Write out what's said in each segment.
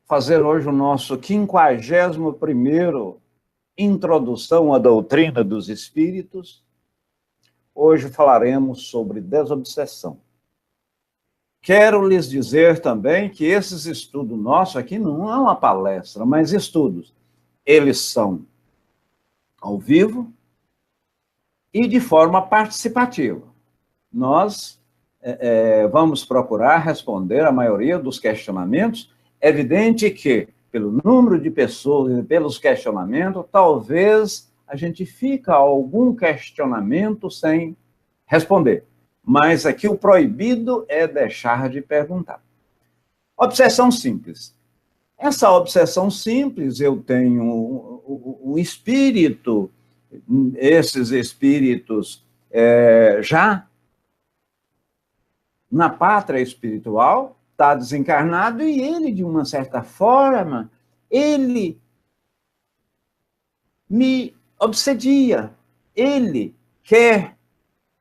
fazer hoje o nosso 51º Introdução à Doutrina dos Espíritos. Hoje falaremos sobre desobsessão. Quero lhes dizer também que esses estudos nossos aqui não é uma palestra, mas estudos. Eles são ao vivo e de forma participativa. Nós vamos procurar responder a maioria dos questionamentos. É evidente que, pelo número de pessoas e pelos questionamentos, talvez a gente fica algum questionamento sem responder. Mas aqui o proibido é deixar de perguntar. Obsessão simples. Essa obsessão simples, eu tenho o espírito, esses espíritos já na pátria espiritual, está desencarnado, e ele, de uma certa forma, ele me obsedia. Ele quer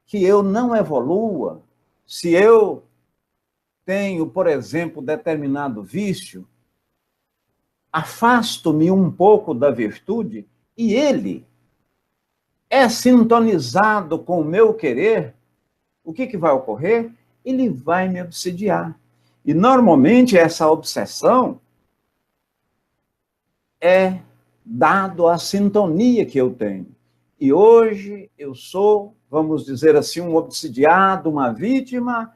que eu não evolua. Se eu tenho, por exemplo, determinado vício, afasto-me um pouco da virtude, e ele é sintonizado com o meu querer, o que vai ocorrer? Ele vai me obsediar. E, normalmente, essa obsessão é dado à sintonia que eu tenho. E hoje eu sou, vamos dizer assim, um obsidiado, uma vítima,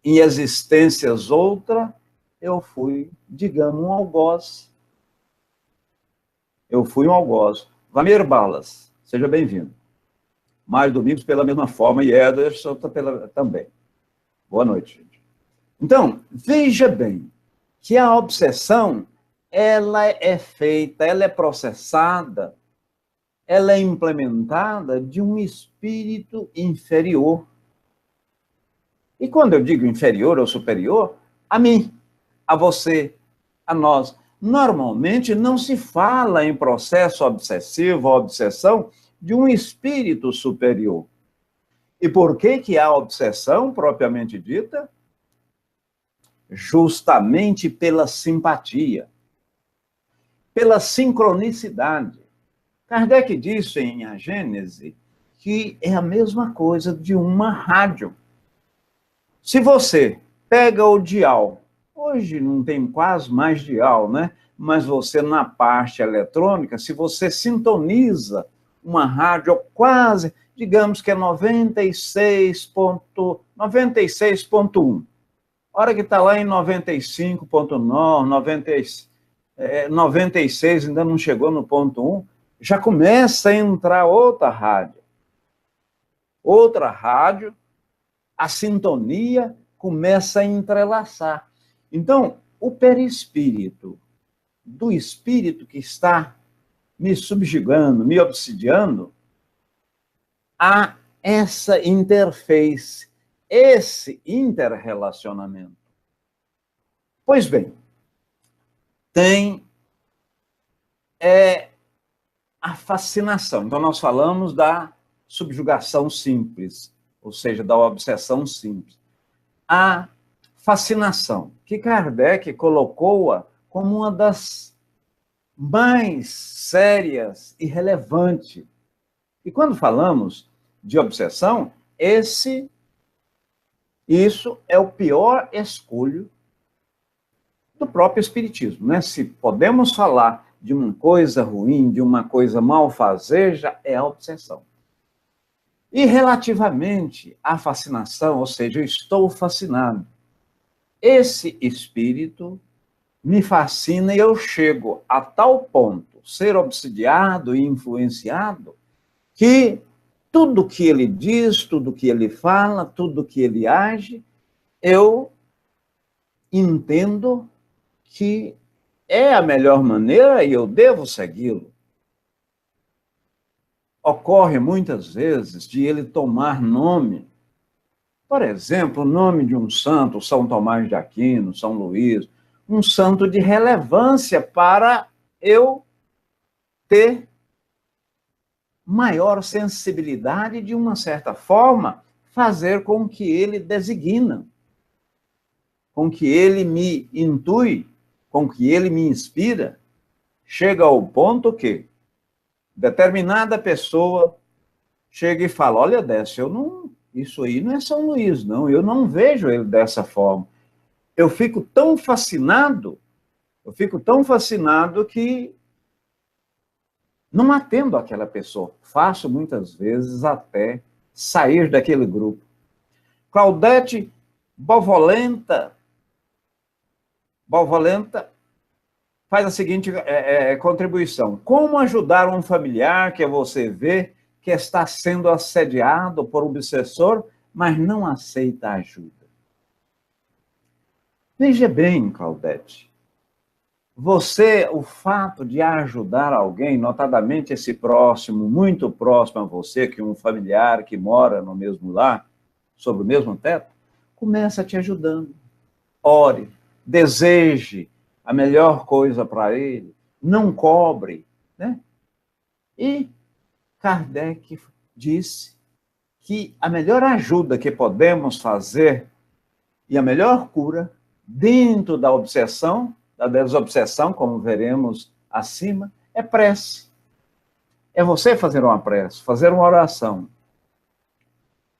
em existências outra, eu fui, digamos, um algoz. Eu fui um algoz. Vlamir Balas, seja bem-vindo. Mais Domingos pela mesma forma, e Ederson também. Boa noite, gente. Então, veja bem que a obsessão, ela é feita, ela é processada, ela é implementada de um espírito inferior. E quando eu digo inferior ou superior, a mim, a você, a nós. Normalmente não se fala em processo obsessivo ou obsessão de um espírito superior. E por que há obsessão propriamente dita? Justamente pela simpatia, pela sincronicidade. Kardec disse em A Gênese que é a mesma coisa de uma rádio. Se você pega o dial, hoje não tem quase mais dial, né? Mas você, na parte eletrônica, se você sintoniza uma rádio quase, digamos que é 96.1, hora que está lá em 95.9, 96 ainda não chegou no ponto 1, já começa a entrar outra rádio. Outra rádio, a sintonia começa a entrelaçar. Então, o perispírito do espírito que está me subjugando, me obsidiando, há essa interface, esse interrelacionamento. Pois bem, tem a fascinação. Então, nós falamos da subjugação simples, ou seja, da obsessão simples. A fascinação, que Kardec colocou-a como uma das mais sérias e relevantes. E quando falamos de obsessão, isso é o pior escolho do próprio espiritismo, né? Se podemos falar de uma coisa ruim, de uma coisa malfazeja, é a obsessão. E relativamente à fascinação, ou seja, eu estou fascinado, esse espírito me fascina e eu chego a tal ponto, ser obsidiado e influenciado, que tudo que ele diz, tudo que ele fala, tudo que ele age, eu entendo que é a melhor maneira e eu devo segui-lo. Ocorre muitas vezes de ele tomar nome, por exemplo, o nome de um santo, São Tomás de Aquino, São Luís, um santo de relevância para eu ter maior sensibilidade, de uma certa forma, fazer com que ele designa, com que ele me intui, com que ele me inspira, chega ao ponto que determinada pessoa chega e fala, olha, Décio, isso aí não é São Luís, não, eu não vejo ele dessa forma. Eu fico tão fascinado que não atendo aquela pessoa. Faço muitas vezes até sair daquele grupo. Claudete Bovolenta faz a seguinte contribuição. Como ajudar um familiar que você vê que está sendo assediado por um obsessor, mas não aceita ajuda? Veja bem, Claudete, o fato de ajudar alguém, notadamente esse próximo, muito próximo a você, que um familiar que mora no mesmo lar, sob o mesmo teto, começa te ajudando. Ore, deseje a melhor coisa para ele, não cobre, né? E Kardec disse que a melhor ajuda que podemos fazer e a melhor cura dentro da obsessão, da desobsessão, como veremos acima, é prece. É você fazer uma prece, fazer uma oração.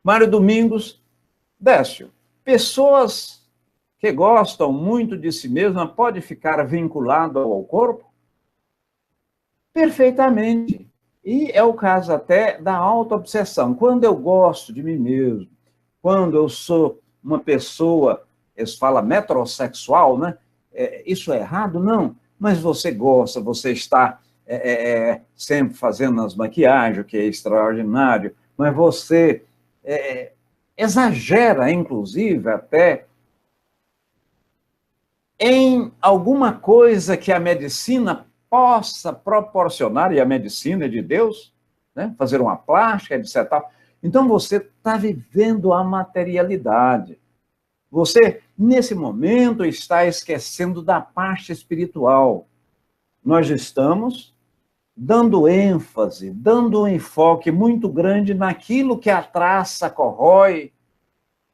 Mário Domingos, Décio, pessoas que gostam muito de si mesma pode ficar vinculado ao corpo? Perfeitamente. E é o caso até da autoobsessão. Quando eu gosto de mim mesmo, quando eu sou uma pessoa, eles falam metrosexual, né? Isso é errado? Não. Mas você gosta, você está sempre fazendo as maquiagens, o que é extraordinário, mas você exagera, inclusive, até em alguma coisa que a medicina possa proporcionar, e a medicina é de Deus, né? Fazer uma plástica, etc. Então, você está vivendo a materialidade. Você, nesse momento, está esquecendo da parte espiritual. Nós estamos dando ênfase, dando um enfoque muito grande naquilo que a traça corrói,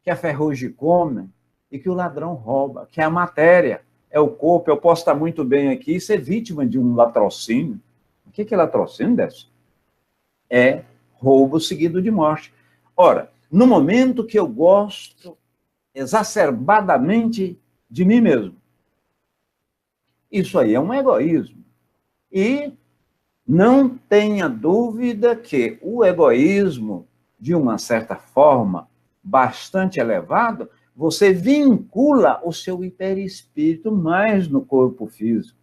que a ferrugem come e que o ladrão rouba, que é a matéria, é o corpo. Eu posso estar muito bem aqui e ser vítima de um latrocínio. O que é latrocínio, Décio? É roubo seguido de morte. Ora, no momento que eu gosto exacerbadamente de mim mesmo, isso aí é um egoísmo. E não tenha dúvida que o egoísmo, de uma certa forma, bastante elevado, você vincula o seu hiperespírito mais no corpo físico.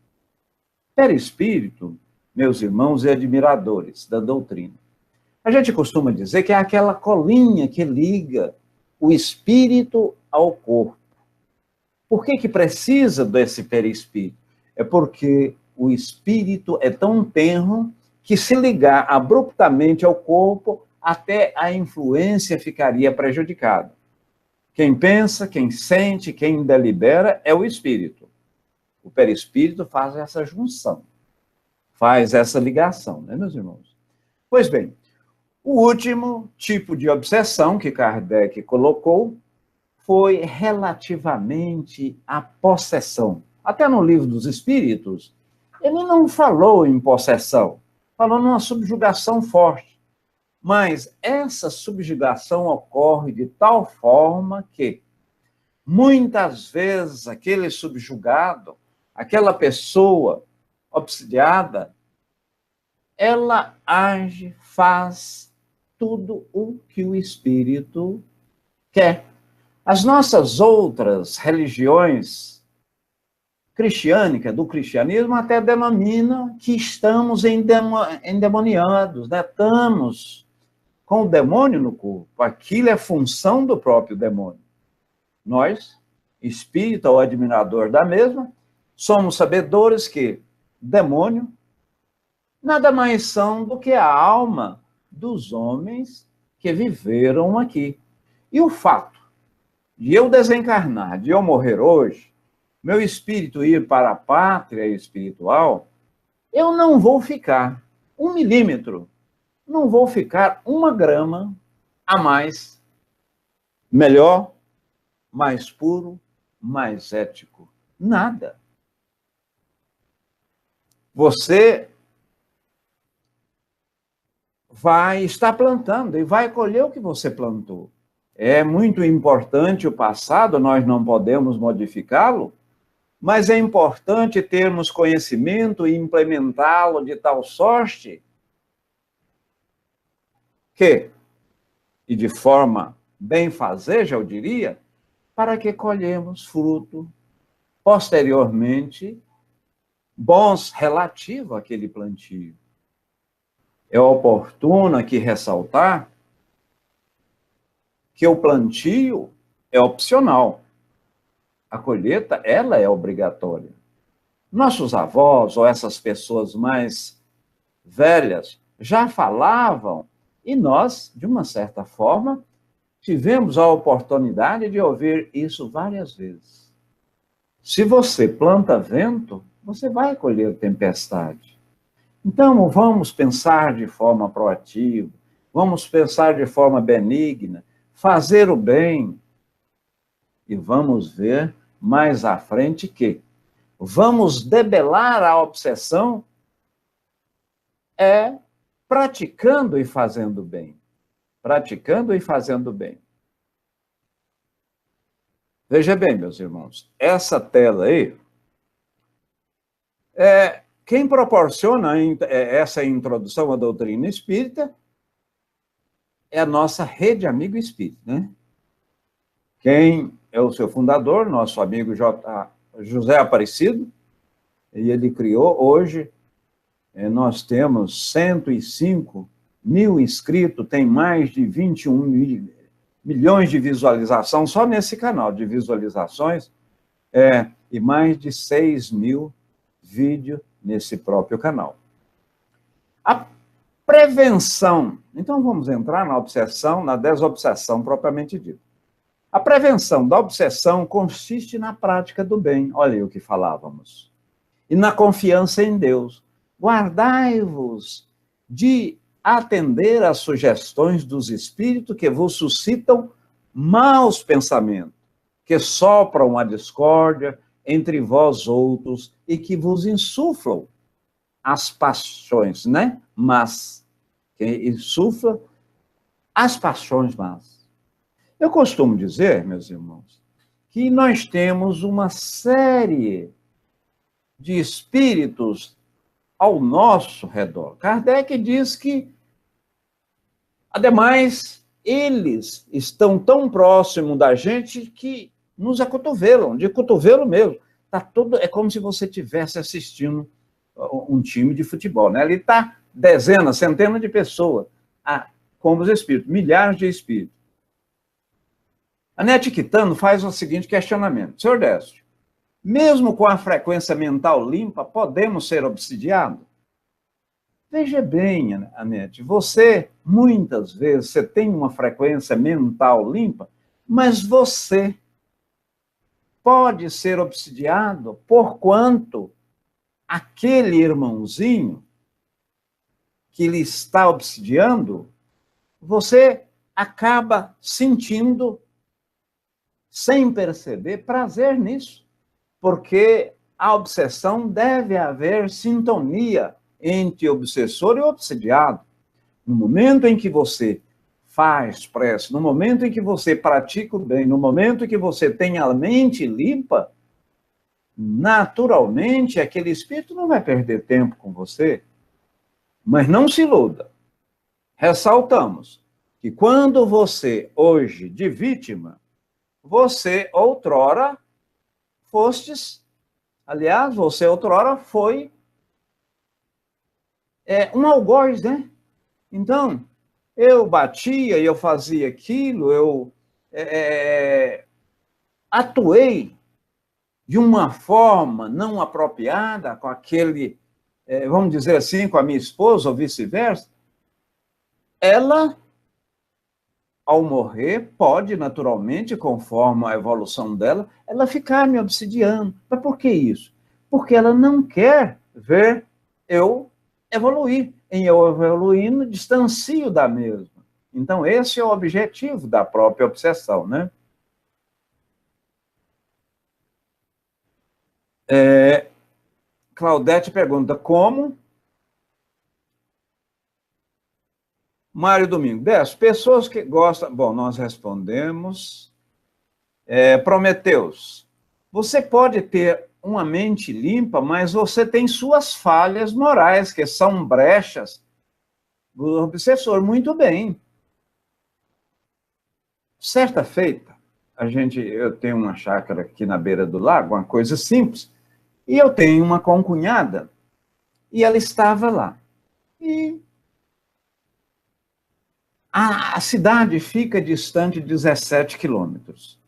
Perispírito, meus irmãos e admiradores da doutrina, a gente costuma dizer que é aquela colinha que liga o espírito ao corpo. Por que precisa desse perispírito? É porque o espírito é tão tenro que, se ligar abruptamente ao corpo, até a influência ficaria prejudicada. Quem pensa, quem sente, quem delibera é o espírito. O perispírito faz essa junção, faz essa ligação, né, meus irmãos? Pois bem, o último tipo de obsessão que Kardec colocou foi relativamente à possessão. Até no Livro dos Espíritos, ele não falou em possessão, falou numa subjugação forte. Mas essa subjugação ocorre de tal forma que, muitas vezes, aquele subjugado, aquela pessoa obsidiada, ela age, faz tudo o que o espírito quer. As nossas outras religiões cristiânicas, do cristianismo, até denominam que estamos endemoniados, né? Estamos com o demônio no corpo. Aquilo é função do próprio demônio. Nós, espírita ou admirador da mesma, somos sabedores que demônio nada mais são do que a alma dos homens que viveram aqui. E o fato de eu desencarnar, de eu morrer hoje, meu espírito ir para a pátria espiritual, eu não vou ficar 1 milímetro, não vou ficar 1 grama a mais, melhor, mais puro, mais ético. Nada. Você vai estar plantando e vai colher o que você plantou. É muito importante o passado, nós não podemos modificá-lo, mas é importante termos conhecimento e implementá-lo de tal sorte que, e de forma benfazeja, eu diria, para que colhemos fruto posteriormente bons relativo àquele plantio. É oportuno aqui ressaltar que o plantio é opcional. A colheita, ela é obrigatória. Nossos avós ou essas pessoas mais velhas já falavam e nós, de uma certa forma, tivemos a oportunidade de ouvir isso várias vezes. Se você planta vento, você vai colher tempestade. Então, vamos pensar de forma proativa, vamos pensar de forma benigna, fazer o bem, e vamos ver mais à frente que vamos debelar a obsessão praticando e fazendo bem. Praticando e fazendo bem. Veja bem, meus irmãos, essa tela aí, quem proporciona essa introdução à doutrina espírita é a nossa Rede Amigo Espírita, né? Quem é o seu fundador, nosso amigo José Aparecido, e ele criou, hoje, nós temos 105 mil inscritos, tem mais de 21 milhões de visualizações só nesse canal de visualizações, e mais de 6 mil vídeos nesse próprio canal. A prevenção, então vamos entrar na obsessão, na desobsessão propriamente dita. A prevenção da obsessão consiste na prática do bem, olha aí o que falávamos, e na confiança em Deus. Guardai-vos de atender às sugestões dos espíritos que vos suscitam maus pensamentos, que sopram a discórdia entre vós outros e que vos insuflam as paixões, né? Mas, que insufla as paixões más. Eu costumo dizer, meus irmãos, que nós temos uma série de espíritos ao nosso redor. Kardec diz que, ademais, eles estão tão próximos da gente que nos acotovelam, de cotovelo mesmo. Tá tudo, é como se você estivesse assistindo um time de futebol, né? Ali está dezenas, centenas de pessoas, como os espíritos, milhares de espíritos. A Nete Quitano faz o seguinte questionamento. Senhor Décio, mesmo com a frequência mental limpa, podemos ser obsidiados? Veja bem, Anete, você, muitas vezes, você tem uma frequência mental limpa, mas você pode ser obsidiado porquanto aquele irmãozinho que lhe está obsidiando, você acaba sentindo, sem perceber, prazer nisso. Porque a obsessão deve haver sintonia entre obsessor e obsidiado. No momento em que você faz prece, no momento em que você pratica o bem, no momento em que você tem a mente limpa, naturalmente aquele espírito não vai perder tempo com você. Mas não se iluda. Ressaltamos que quando você, hoje, de vítima, você outrora fostes, aliás, você outrora foi um algoz, né? Então, eu batia, eu fazia aquilo, eu atuei de uma forma não apropriada com aquele, vamos dizer assim, com a minha esposa ou vice-versa. Ela, ao morrer, pode naturalmente, conforme a evolução dela, ela ficar me obsidiando. Mas por que isso? Porque ela não quer ver eu evoluir. Em eu evoluindo, distancio da mesma. Então, esse é o objetivo da própria obsessão, né? Claudete pergunta, como? Mário Domingo, Décio, pessoas que gostam... Bom, nós respondemos. Prometeus, você pode ter uma mente limpa, mas você tem suas falhas morais, que são brechas do obsessor. Muito bem. Certa feita, eu tenho uma chácara aqui na beira do lago, uma coisa simples, e eu tenho uma concunhada, e ela estava lá. E a cidade fica distante 17 quilômetros.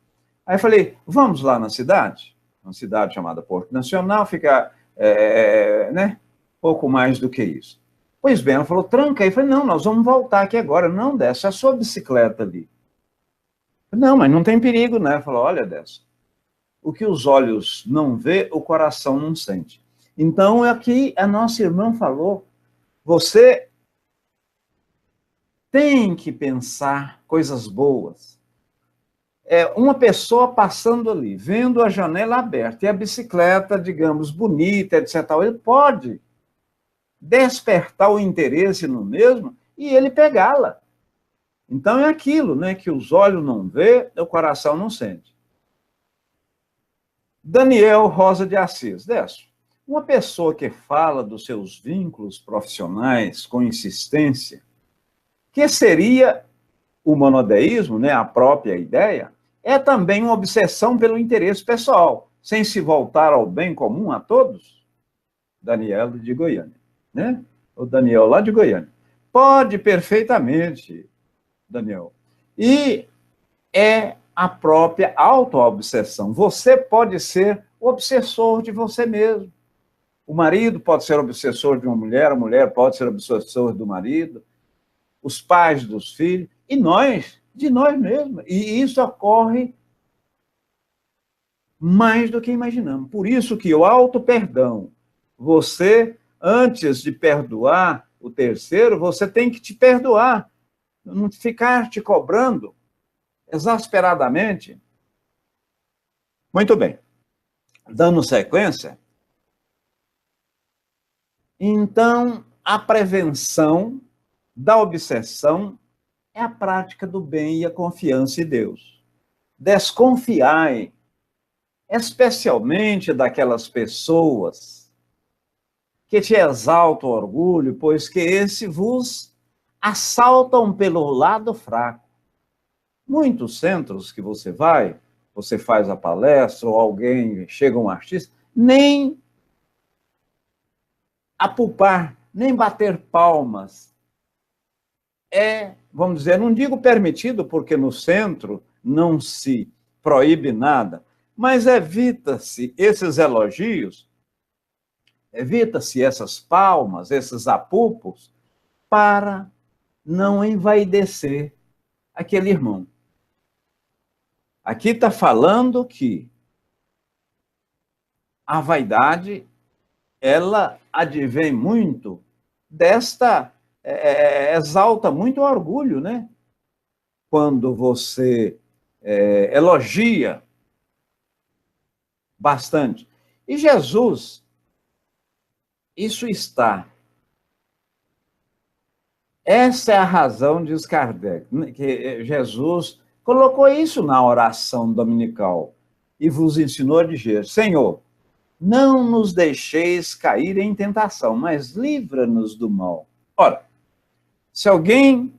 Aí eu falei, vamos lá na cidade? Uma cidade chamada Porto Nacional, fica pouco mais do que isso. Pois bem, ela falou, tranca aí. Eu falei, não, nós vamos voltar aqui agora. Não, desce a sua bicicleta ali. Não, mas não tem perigo, né? Ela falou, olha, desce. O que os olhos não vê, o coração não sente. Então, aqui a nossa irmã falou, você tem que pensar coisas boas. Uma pessoa passando ali, vendo a janela aberta e a bicicleta, digamos, bonita, etc., ele pode despertar o interesse no mesmo e ele pegá-la. Então é aquilo, né, que os olhos não vê, o coração não sente. Daniel Rosa de Assis, Décio, uma pessoa que fala dos seus vínculos profissionais com insistência, que seria o monodeísmo, né, a própria ideia, é também uma obsessão pelo interesse pessoal, sem se voltar ao bem comum a todos? Daniel de Goiânia, né? O Daniel lá de Goiânia. Pode perfeitamente, Daniel. E é a própria autoobsessão. Você pode ser o obsessor de você mesmo. O marido pode ser obsessor de uma mulher, a mulher pode ser obsessor do marido, os pais dos filhos, e nós, de nós mesmos. E isso ocorre mais do que imaginamos. Por isso que o auto-perdão, você, antes de perdoar o terceiro, você tem que te perdoar, não ficar te cobrando exasperadamente. Muito bem. Dando sequência, então, a prevenção da obsessão é a prática do bem e a confiança em Deus. Desconfiai, especialmente daquelas pessoas que te exaltam o orgulho, pois que esse vos assaltam pelo lado fraco. Muitos centros que você vai, você faz a palestra, ou alguém, chega um artista, nem apupar, nem bater palmas. Vamos dizer, não digo permitido, porque no centro não se proíbe nada, mas evita-se esses elogios, evita-se essas palmas, esses apupos, para não envaidecer aquele irmão. Aqui está falando que a vaidade, ela advém muito desta, exalta muito o orgulho, né? Quando você elogia bastante. E Jesus, isso está. Essa é a razão, diz Kardec, que Jesus colocou isso na oração dominical e vos ensinou a dizer, Senhor, não nos deixeis cair em tentação, mas livra-nos do mal. Ora, se alguém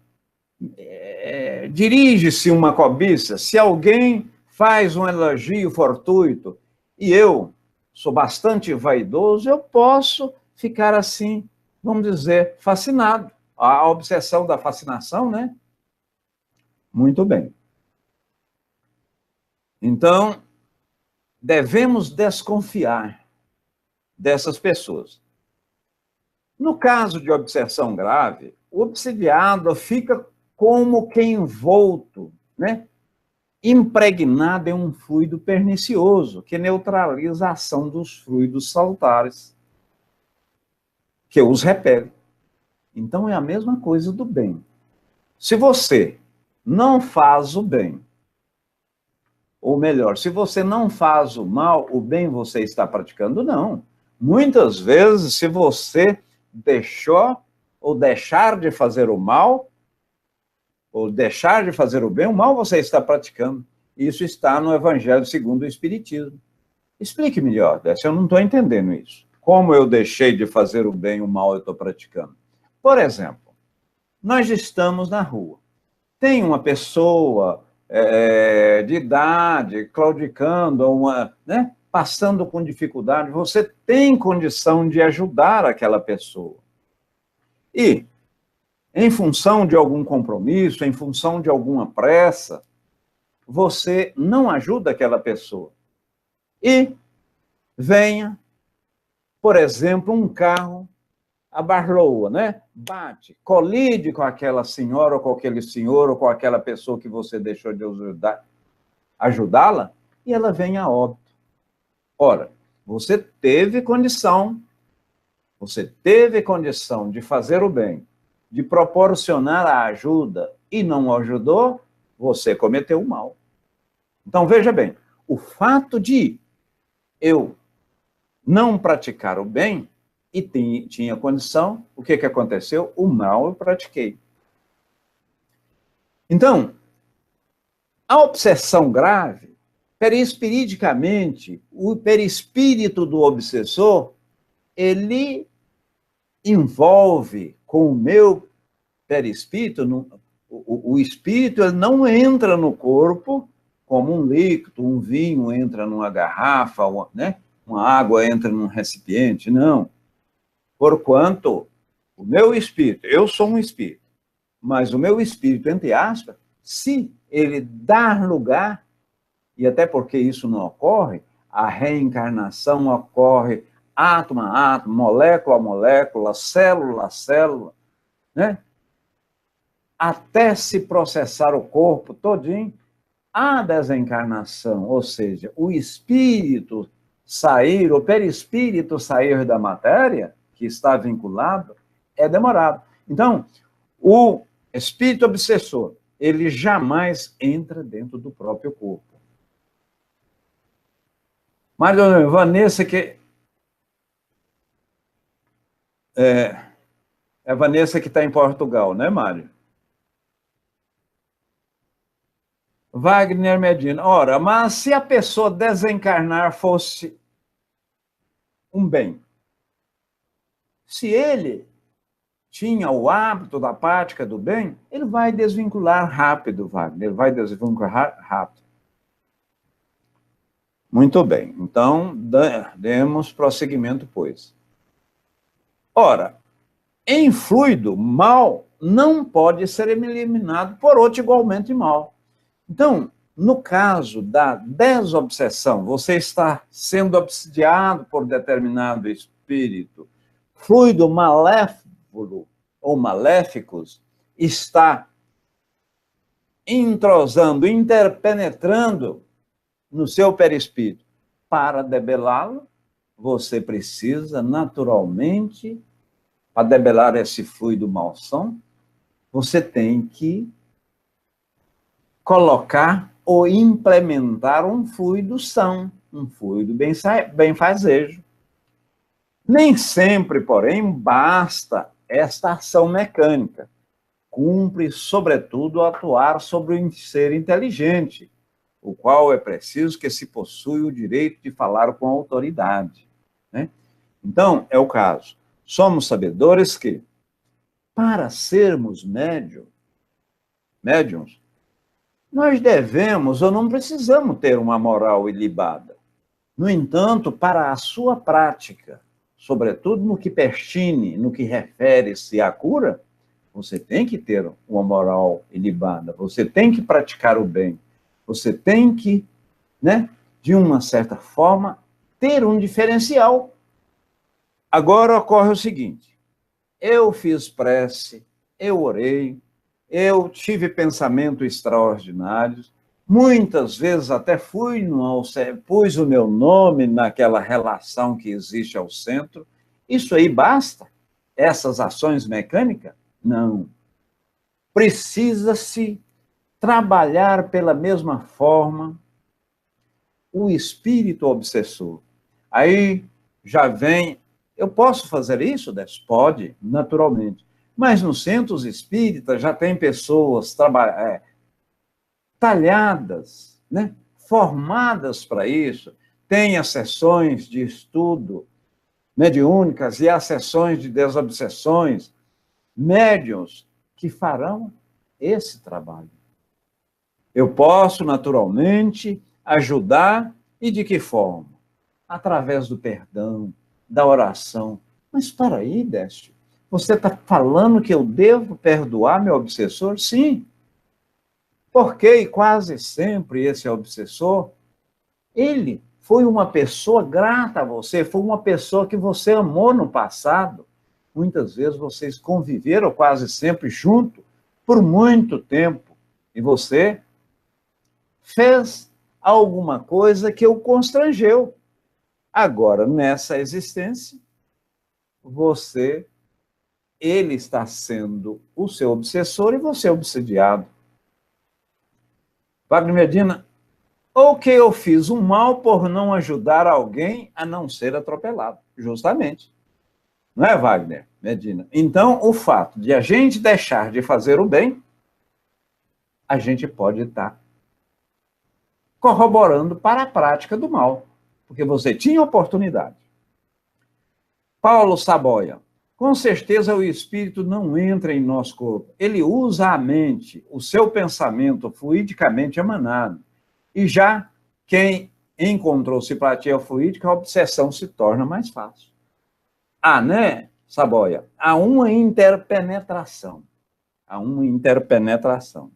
dirige-se uma cobiça, se alguém faz um elogio fortuito e eu sou bastante vaidoso, eu posso ficar assim, vamos dizer, fascinado. A obsessão da fascinação, né? Muito bem. Então, devemos desconfiar dessas pessoas. No caso de obsessão grave, o obsidiado fica como que envolto, né? Impregnado em um fluido pernicioso, que neutraliza a ação dos fluidos salutares, que os repele. Então, é a mesma coisa do bem. Se você não faz o bem, ou melhor, se você não faz o mal, o bem você está praticando? Não. Muitas vezes, se você deixou ou deixar de fazer o mal, ou deixar de fazer o bem, o mal você está praticando. Isso está no Evangelho segundo o Espiritismo. Explique melhor, Décio, eu não estou entendendo isso. Como eu deixei de fazer o bem, o mal eu estou praticando? Por exemplo, nós estamos na rua. Tem uma pessoa de idade, claudicando, né, passando com dificuldade, você tem condição de ajudar aquela pessoa. E, em função de algum compromisso, em função de alguma pressa, você não ajuda aquela pessoa. E venha, por exemplo, um carro abarroa, né? Bate, colide com aquela senhora, ou com aquele senhor, ou com aquela pessoa que você deixou de ajudá-la, e ela vem a óbito. Ora, você teve condição de fazer o bem, de proporcionar a ajuda, e não ajudou, você cometeu o mal. Então, veja bem, o fato de eu não praticar o bem, e tinha condição, o que aconteceu? O mal eu pratiquei. Então, a obsessão grave, perispiridicamente, o perispírito do obsessor, ele envolve com o meu perispírito, o espírito ele não entra no corpo como um líquido, um vinho entra numa garrafa, né? Uma água entra num recipiente, não. Porquanto o meu espírito, eu sou um espírito, mas o meu espírito, entre aspas, se ele dar lugar, e até porque isso não ocorre, a reencarnação ocorre átomo a átomo, molécula a molécula, célula a célula, né? Até se processar o corpo todinho, a desencarnação, ou seja, o espírito sair, o perispírito sair da matéria, que está vinculado, é demorado. Então, o espírito obsessor, ele jamais entra dentro do próprio corpo. Mas, Vanessa, que... É a Vanessa que está em Portugal, né, Mário? Wagner Medina. Ora, mas se a pessoa desencarnar fosse um bem, se ele tinha o hábito da prática do bem, ele vai desvincular rápido, Wagner, ele vai desvincular rápido. Muito bem, então demos prosseguimento, pois. Ora, em fluido, mal não pode ser eliminado por outro igualmente mal. Então, no caso da desobsessão, você está sendo obsidiado por determinado espírito, fluido malévolo ou maléficos está entrosando, interpenetrando no seu perispírito. Para debelá-lo, você precisa naturalmente, para debelar esse fluido malsão, você tem que colocar ou implementar um fluido são, um fluido benfazejo. Nem sempre, porém, basta esta ação mecânica. Cumpre, sobretudo, atuar sobre o ser inteligente, o qual é preciso que se possui o direito de falar com autoridade, né? Então, é o caso. Somos sabedores que, para sermos médiums, nós devemos ou não precisamos ter uma moral ilibada. No entanto, para a sua prática, sobretudo no que pertine, no que refere-se à cura, você tem que ter uma moral ilibada, você tem que praticar o bem, você tem que, né, de uma certa forma, ter um diferencial. Agora ocorre o seguinte, eu fiz prece, eu orei, eu tive pensamentos extraordinários, muitas vezes até pus o meu nome naquela relação que existe ao centro. Isso aí basta? Essas ações mecânicas? Não. Precisa-se trabalhar pela mesma forma o espírito obsessor. Aí já vem. Eu posso fazer isso, Décio? Pode, naturalmente. Mas nos centros espíritas já tem pessoas talhadas, né? Formadas para isso. Tem as sessões de estudo mediúnicas e as sessões de desobsessões, médiuns que farão esse trabalho. Eu posso, naturalmente, ajudar, e de que forma? Através do perdão, da oração. Mas para aí, Décio, você está falando que eu devo perdoar meu obsessor? Sim. Porque quase sempre esse obsessor, ele foi uma pessoa grata a você, foi uma pessoa que você amou no passado. Muitas vezes vocês conviveram quase sempre junto por muito tempo. E você fez alguma coisa que o constrangeu. Agora, nessa existência, ele está sendo o seu obsessor e você é obsediado. Wagner Medina, ou que eu fiz um mal por não ajudar alguém a não ser atropelado, justamente. Não é, Wagner Medina? Então, o fato de a gente deixar de fazer o bem, a gente pode estar corroborando para a prática do mal, porque você tinha oportunidade. Paulo Saboia, com certeza o espírito não entra em nosso corpo, ele usa a mente, o seu pensamento fluidicamente emanado. E já quem encontrou simpatia fluídica, a obsessão se torna mais fácil. Né, Saboia? Há uma interpenetração. Há uma interpenetração.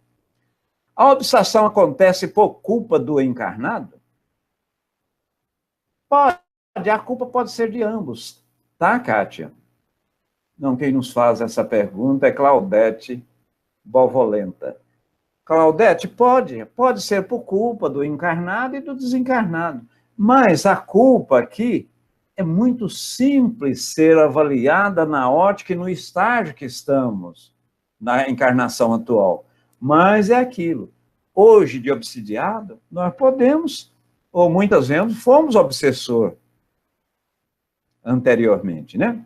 A obsessão acontece por culpa do encarnado? Pode, a culpa pode ser de ambos, tá, Kátia? Não, quem nos faz essa pergunta é Claudete Bovolenta. Claudete, pode ser por culpa do encarnado e do desencarnado, mas a culpa aqui é muito simples ser avaliada na ótica e no estágio que estamos, na encarnação atual. Mas é aquilo. Hoje, de obsidiado, nós podemos, ou muitas vezes, fomos obsessor anteriormente, né?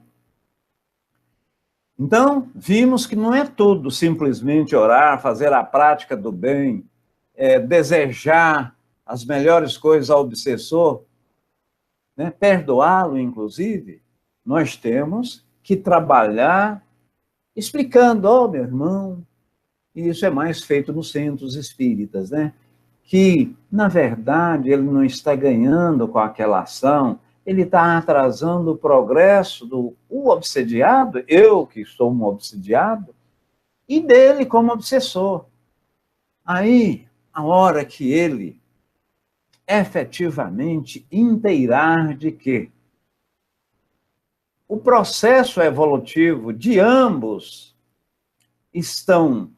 Então, vimos que não é tudo simplesmente orar, fazer a prática do bem, desejar as melhores coisas ao obsessor, né? Perdoá-lo, inclusive. Nós temos que trabalhar explicando, meu irmão, e isso é mais feito nos centros espíritas, né? Que, na verdade, ele não está ganhando com aquela ação, ele está atrasando o progresso do obsediado, eu que sou um obsediado, e dele como obsessor. Aí, a hora que ele efetivamente inteirar de que o processo evolutivo de ambos estão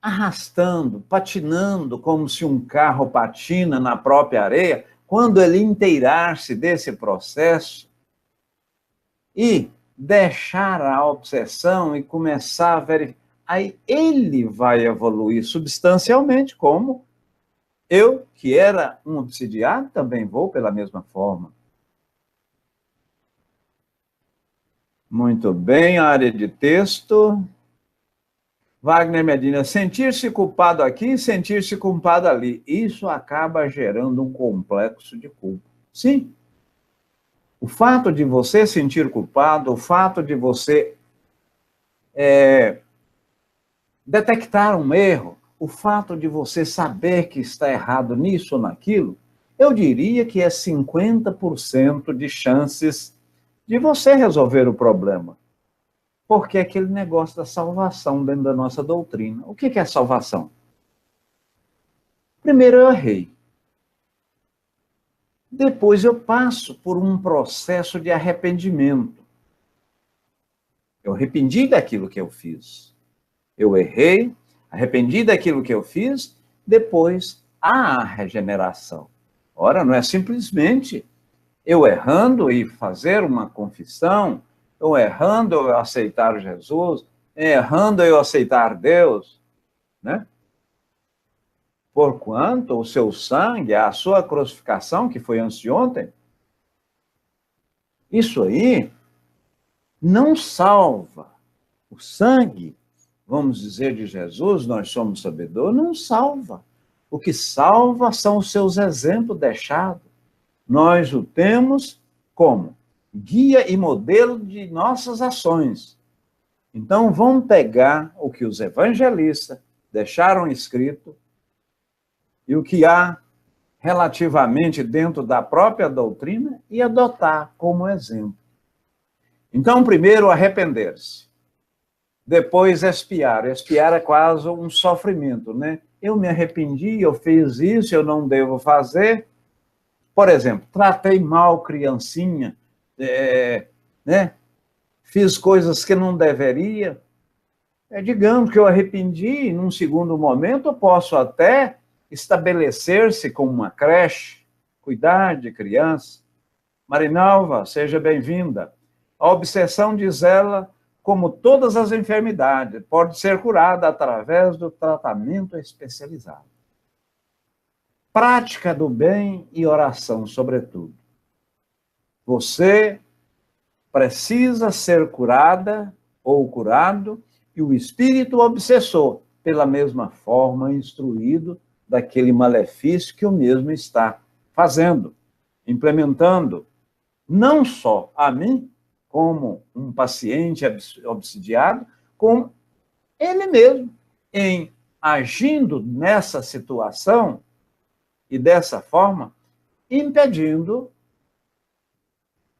arrastando, patinando, como se um carro patina na própria areia, quando ele inteirar-se desse processo e deixar a obsessão e começar a verificar, aí ele vai evoluir substancialmente, como eu, que era um obsidiado, também vou pela mesma forma. Muito bem, área de texto. Wagner Medina, sentir-se culpado aqui, sentir-se culpado ali. Isso acaba gerando um complexo de culpa. Sim. O fato de você sentir culpado, o fato de você detectar um erro, o fato de você saber que está errado nisso ou naquilo, eu diria que é 50% de chances de você resolver o problema. Porque é aquele negócio da salvação dentro da nossa doutrina. O que é salvação? Primeiro eu errei. Depois eu passo por um processo de arrependimento. Eu arrependi daquilo que eu fiz. Eu errei, arrependi daquilo que eu fiz, depois há a regeneração. Ora, não é simplesmente eu errando e fazer uma confissão, eu errando eu aceitar Jesus, errando eu aceitar Deus, né? Porquanto o seu sangue, a sua crucificação, que foi anteontem, Isso aí não salva. O sangue, vamos dizer, de Jesus, nós somos sabedores, não salva. O que salva são os seus exemplos deixados. Nós o temos como guia e modelo de nossas ações. Então, vamos pegar o que os evangelistas deixaram escrito e o que há relativamente dentro da própria doutrina e adotar como exemplo. Então, primeiro, arrepender-se. Depois, expiar. Expiar é quase um sofrimento, né? Eu me arrependi, eu fiz isso, eu não devo fazer. Por exemplo, tratei mal criancinha, né? Fiz coisas que não deveria. Digamos que eu arrependi, num segundo momento, eu posso até estabelecer-se como uma creche, cuidar de criança. Marinalva, seja bem-vinda. A obsessão, diz ela, como todas as enfermidades, pode ser curada através do tratamento especializado. Prática do bem e oração, sobretudo. Você precisa ser curada ou curado e o espírito obsessor, pela mesma forma, instruído daquele malefício que o mesmo está fazendo, implementando, não só a mim, como um paciente obsidiado, como ele mesmo, em agindo nessa situação e dessa forma, impedindo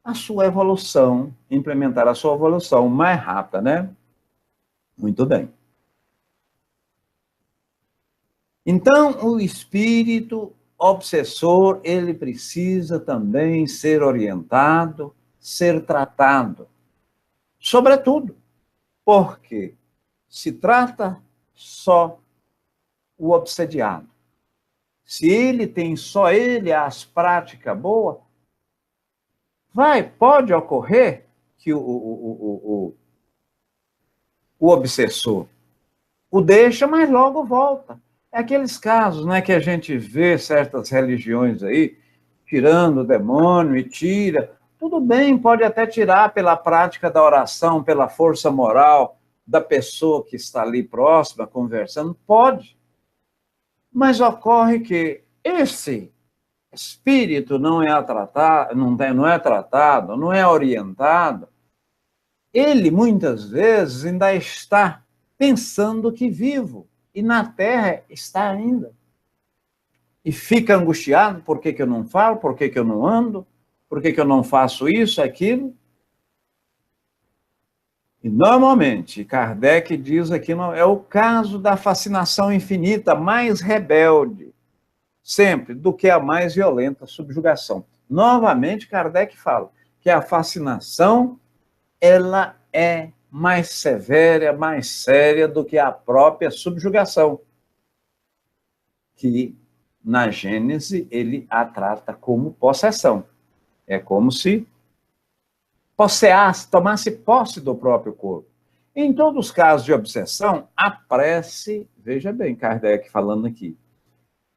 a sua evolução, implementar a sua evolução mais rápida, né? Muito bem. Então, o espírito obsessor, ele precisa também ser orientado, ser tratado. Sobretudo, porque se trata só o obsediado. Se ele tem só ele as práticas boas, pode ocorrer que o obsessor o deixa, mas logo volta. É aqueles casos, né, que a gente vê certas religiões aí, tirando o demônio e tira. Tudo bem, pode até tirar pela prática da oração, pela força moral da pessoa que está ali próxima, conversando, pode. Mas ocorre que esse espírito não é tratado, não é orientado, ele muitas vezes ainda está pensando que vivo, e na Terra está ainda. E fica angustiado, por que eu não falo, por que eu não ando, por que eu não faço isso, aquilo. E normalmente, Kardec diz aqui, é o caso da fascinação infinita mais rebelde, sempre, do que a mais violenta subjugação. Novamente, Kardec fala que a fascinação, ela é mais severa, mais séria do que a própria subjugação, que na Gênese ele a trata como possessão. É como se tomasse posse do próprio corpo. Em todos os casos de obsessão, a prece, veja bem, Kardec falando aqui,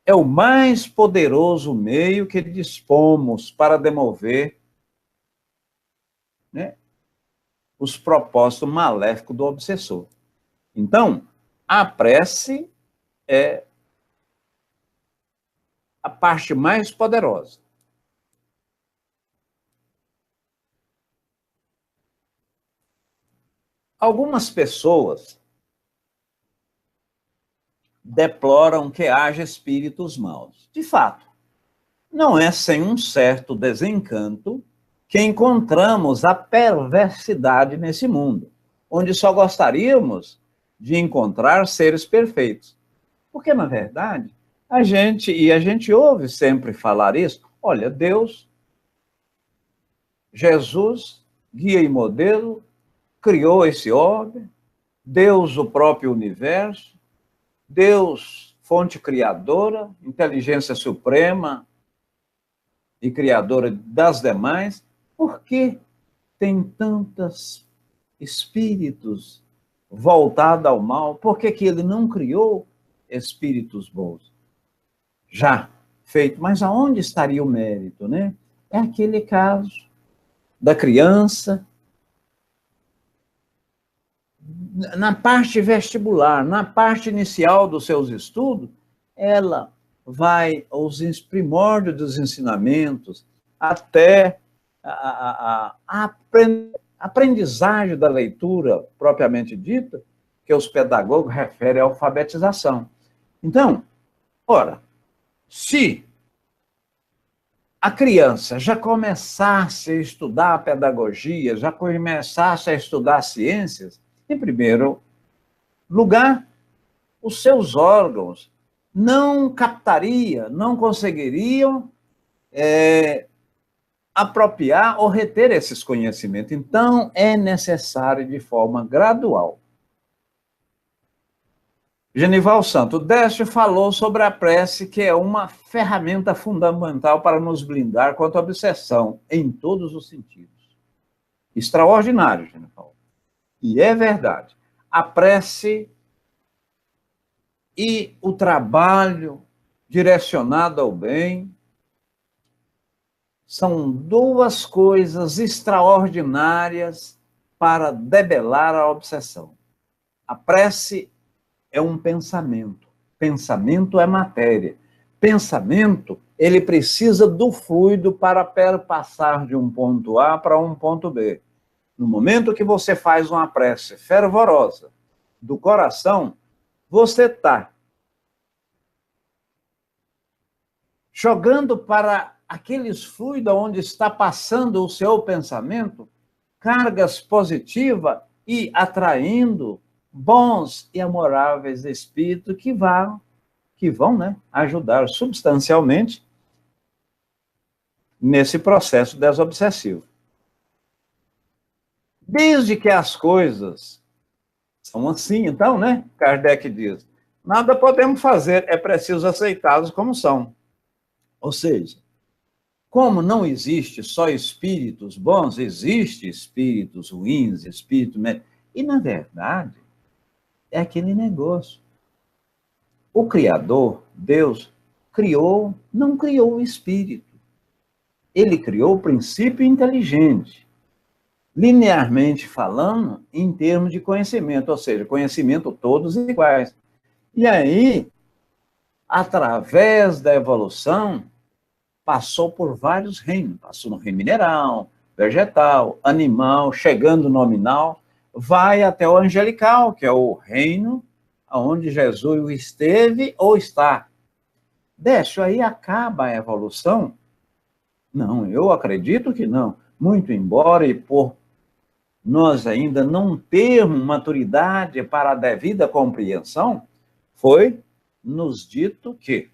é o mais poderoso meio que dispomos para demover, né, os propósitos maléficos do obsessor. Então, a prece é a parte mais poderosa. Algumas pessoas deploram que haja espíritos maus. De fato, não é sem um certo desencanto que encontramos a perversidade nesse mundo, onde só gostaríamos de encontrar seres perfeitos. Porque, na verdade, a gente ouve sempre falar isso, olha, Deus, Jesus, guia e modelo, criou esse orbe, Deus, o próprio universo, Deus, fonte criadora, inteligência suprema e criadora das demais, por que tem tantos espíritos voltados ao mal? Por que ele não criou espíritos bons? Já feito, mas aonde estaria o mérito, né? É aquele caso da criança, na parte vestibular, na parte inicial dos seus estudos, ela vai aos primórdios dos ensinamentos, até a aprendizagem da leitura propriamente dita, que os pedagogos referem à alfabetização. Então, ora, se a criança já começasse a estudar a pedagogia, já começasse a estudar ciências, em primeiro lugar, os seus órgãos não captariam, não conseguiriam apropriar ou reter esses conhecimentos. Então, é necessário de forma gradual. Genival Santo Décio falou sobre a prece, que é uma ferramenta fundamental para nos blindar contra a obsessão, em todos os sentidos. Extraordinário, Genival. E é verdade. A prece e o trabalho direcionado ao bem são duas coisas extraordinárias para debelar a obsessão. A prece é um pensamento. Pensamento é matéria. Pensamento, ele precisa do fluido para perpassar de um ponto A para um ponto B. No momento que você faz uma prece fervorosa do coração, você está jogando para aqueles fluidos onde está passando o seu pensamento cargas positivas e atraindo bons e amoráveis espíritos que vão, né, ajudar substancialmente nesse processo desobsessivo. Desde que as coisas são assim, então, né, Kardec diz, nada podemos fazer, é preciso aceitá-los como são. Ou seja, como não existe só espíritos bons, existe espíritos ruins, espíritos... E, na verdade, é aquele negócio. O Criador, Deus, não criou o espírito. Ele criou o princípio inteligente, linearmente falando, em termos de conhecimento, ou seja, conhecimento todos iguais. E aí, através da evolução, passou por vários reinos. Passou no reino mineral, vegetal, animal, chegando no nominal, vai até o angelical, que é o reino onde Jesus esteve ou está. Décio, aí acaba a evolução? Não, eu acredito que não. Muito embora, e por nós ainda não termos maturidade para a devida compreensão, foi nos dito que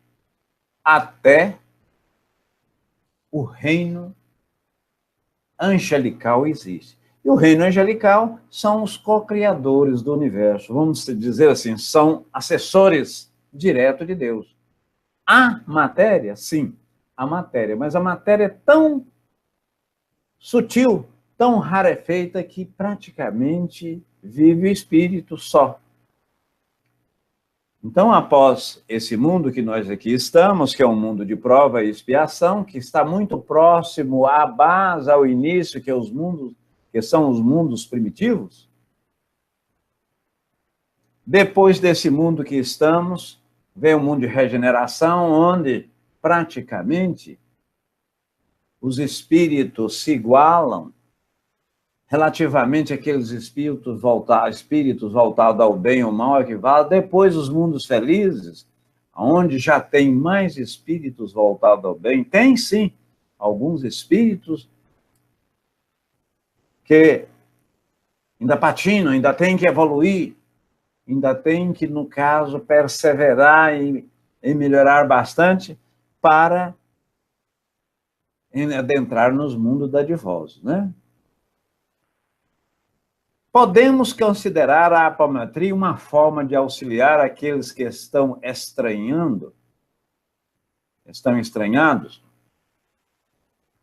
até o reino angelical existe. E o reino angelical são os co-criadores do universo. Vamos dizer assim, são assessores diretos de Deus. A matéria, sim, a matéria. Mas a matéria é tão sutil, tão rarefeita, que praticamente vive o espírito só. Então, após esse mundo que nós aqui estamos, que é um mundo de prova e expiação, que está muito próximo à base, ao início, que são os mundos primitivos, depois desse mundo que estamos, vem o mundo de regeneração, onde praticamente os espíritos se igualam relativamente àqueles espíritos voltados ao bem ou mal equivalem. Depois os mundos felizes, onde já tem mais espíritos voltados ao bem, tem sim alguns espíritos que ainda patinam, ainda tem que evoluir, ainda tem que, no caso, perseverar e melhorar bastante para adentrar nos mundos dadivosos, né? Podemos considerar a apometria uma forma de auxiliar aqueles que estão estranhados?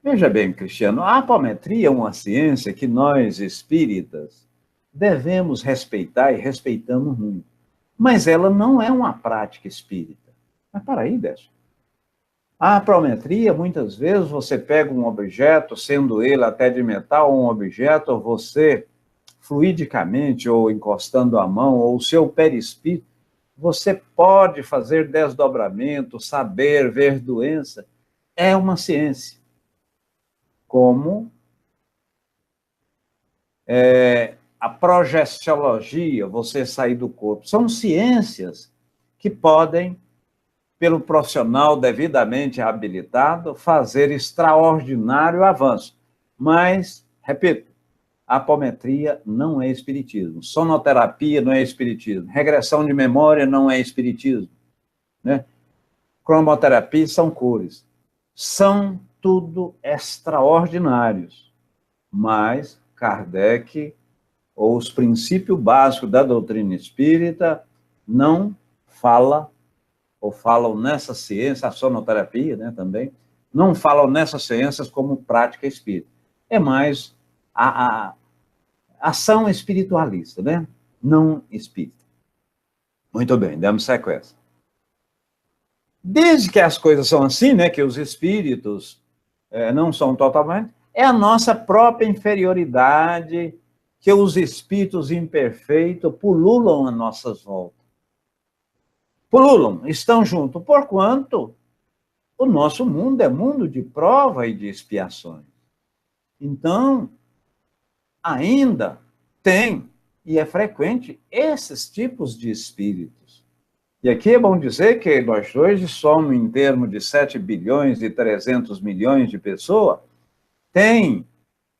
Veja bem, Cristiano, a apometria é uma ciência que nós, espíritas, devemos respeitar e respeitamos muito. Mas ela não é uma prática espírita. Mas para aí, Décio. A apometria, muitas vezes, você pega um objeto, sendo ele até de metal, um objeto, você, fluidicamente, ou encostando a mão, ou o seu perispírito, você pode fazer desdobramento, saber, ver doença. É uma ciência. Como a projeciologia, você sair do corpo. São ciências que podem, pelo profissional devidamente habilitado, fazer extraordinário avanço. Mas, repito, a apometria não é espiritismo, sonoterapia não é espiritismo, regressão de memória não é espiritismo, né? Cromoterapia são cores. São tudo extraordinários, mas Kardec, ou os princípios básicos da doutrina espírita, não fala, ou falam nessa ciência, a sonoterapia, né, também, não falam nessas ciências como prática espírita. É mais a ação espiritualista, né? Não espírita. Muito bem, damos sequência. Desde que as coisas são assim, né, que os espíritos não são totalmente, é a nossa própria inferioridade que os espíritos imperfeitos pululam às nossas voltas. Pululam, estão juntos, porquanto o nosso mundo é mundo de prova e de expiações. Então, ainda tem, e é frequente, esses tipos de espíritos. E aqui é bom dizer que nós hoje somos, em termos de 7 bilhões e 300 milhões de pessoas, tem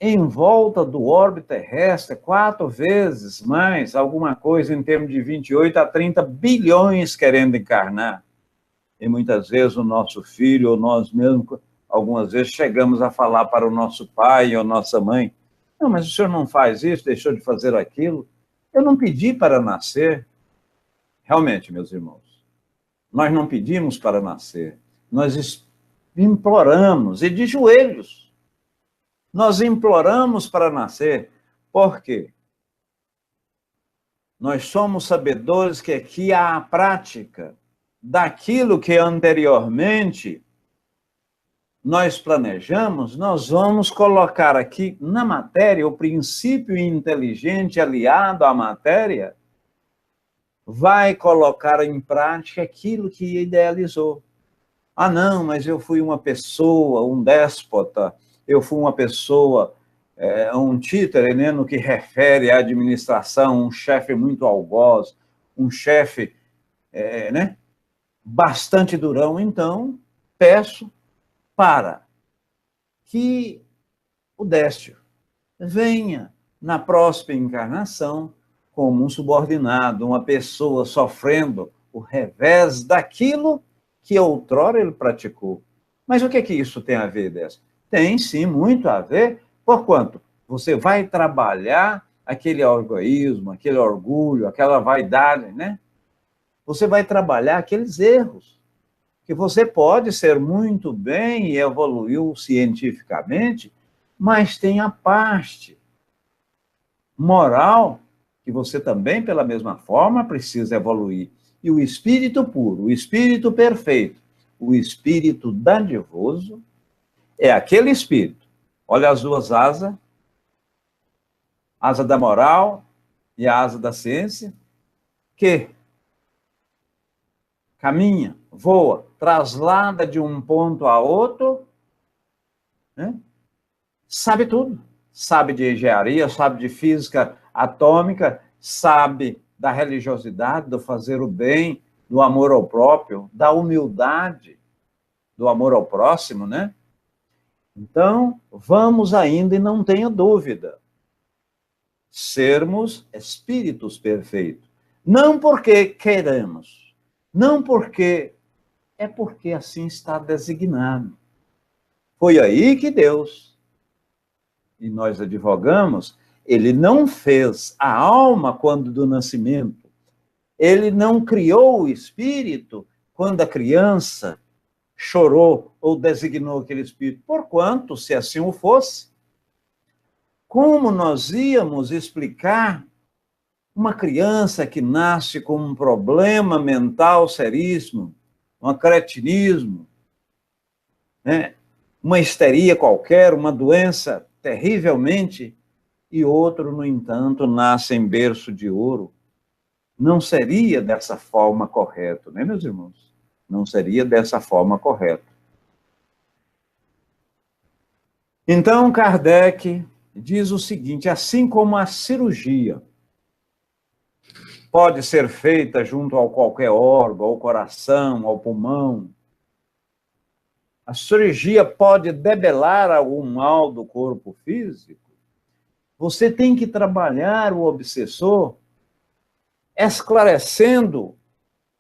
em volta do orbe terrestre 4 vezes mais, alguma coisa em termos de 28 a 30 bilhões querendo encarnar. E muitas vezes o nosso filho, ou nós mesmos, algumas vezes chegamos a falar para o nosso pai ou nossa mãe: não, mas o senhor não faz isso, deixou de fazer aquilo. Eu não pedi para nascer. Realmente, meus irmãos, nós não pedimos para nascer. Nós imploramos, e de joelhos. Nós imploramos para nascer. Por quê? Nós somos sabedores que aqui há a prática daquilo que anteriormente nós planejamos, nós vamos colocar aqui na matéria, o princípio inteligente aliado à matéria vai colocar em prática aquilo que idealizou. Ah, não, mas eu fui uma pessoa, um déspota, eu fui uma pessoa, um títere, né, no que refere à administração, um chefe muito algoz, um chefe, né, bastante durão. Então, peço para que o Décio venha na próxima encarnação como um subordinado, uma pessoa sofrendo o revés daquilo que outrora ele praticou. Mas o que é que isso tem a ver, Décio? Tem, sim, muito a ver, porquanto você vai trabalhar aquele egoísmo, aquele orgulho, aquela vaidade, né? Você vai trabalhar aqueles erros, que você pode ser muito bem e evoluiu cientificamente, mas tem a parte moral que você também, pela mesma forma, precisa evoluir. E o espírito puro, o espírito perfeito, o espírito dadivoso, é aquele espírito. Olha as duas asas, a asa da moral e a asa da ciência, que caminha, voa, traslada de um ponto a outro, né? Sabe tudo. Sabe de engenharia, sabe de física atômica, sabe da religiosidade, do fazer o bem, do amor ao próprio, da humildade, do amor ao próximo, né? Então, vamos ainda, e não tenha dúvida, sermos espíritos perfeitos. Não porque queremos, não porque, é porque assim está designado. Foi aí que Deus, e nós advogamos, ele não fez a alma quando do nascimento, ele não criou o espírito quando a criança chorou ou designou aquele espírito, porquanto, se assim o fosse, como nós íamos explicar uma criança que nasce com um problema mental seríssimo, um cretinismo, né? Uma histeria qualquer, uma doença terrivelmente, e outro, no entanto, nasce em berço de ouro. Não seria dessa forma correto, né, meus irmãos? Não seria dessa forma correto. Então, Kardec diz o seguinte: assim como a cirurgia pode ser feita junto a qualquer órgão, ao coração, ao pulmão, a cirurgia pode debelar algum mal do corpo físico, você tem que trabalhar o obsessor esclarecendo